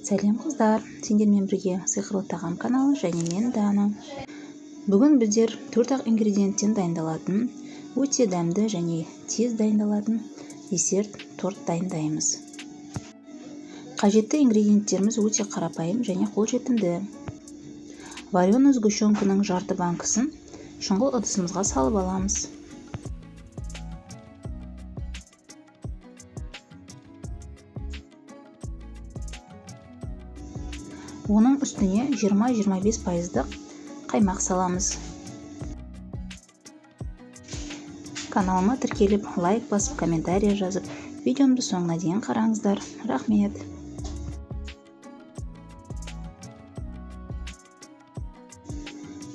Сәлем қыздар, сендермен бірге сиқырлы тағам каналы және мен Дана. Бүгін біздер 4 ингредиенттен дайындалатын, өте дәмді және тез дайындалатын десерт торт дайындаймыз. Қажетті ингредиенттеріміз өте қарапайым және қолжетімді. Вареный сгущенканың жарты банкасын шұңғыл ыдысымызға салып аламыз. Оның үстіне 20-25% қаймақ саламыз. Каналыма тіркеліп, лайк басып, комментария жазып, видеомды соңына дейін қараңыздар. Рахмет.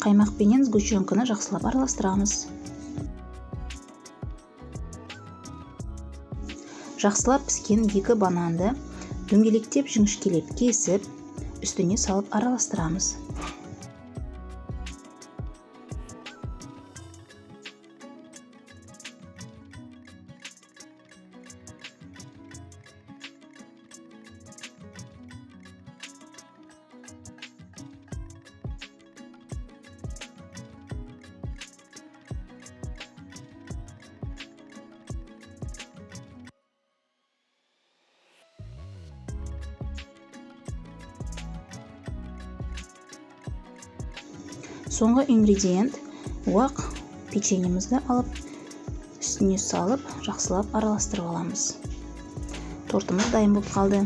Қаймақпенен сгущенканы жақсылап араластырамыз. Жақсылап піскен 2 бананды дөңгелектеп жіңішкелеп кесіп, үстіне салып араластырамыз. Соңғы ингредиент уақ печеньемізді алып, үстіне салып, жақсылап араластырып аламыз. Тортымыз дайын болып қалды.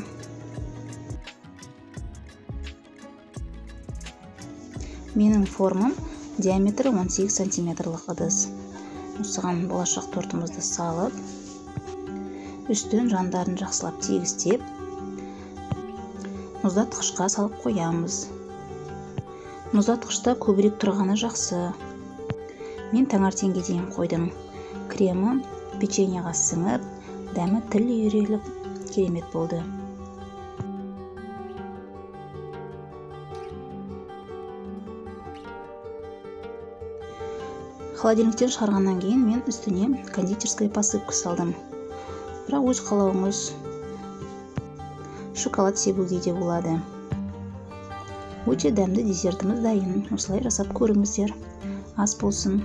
Менің формам диаметрі 18 сантиметрлік ыдыс. Осыған болашақ тортымызды салып, үстін жандарын жақсылап тегістеп, мұздатқышқа салып қоямыз. Мұздатқышта көбірек тұрғаны жақсы. Мен таңертеңге дейін қойдым. Кремі печеньеға сіңіп, дәмі тіл үйіріліп, керемет болды. Холодильниктен шығарғаннан кейін мен үстіне кондитерская посыпка салдым. Бірақ өз қалауыңыз шоколад себуге де болады. Өте дәмді десертіміз дайын. Осылай жасап көріңіздер. Ас болсын.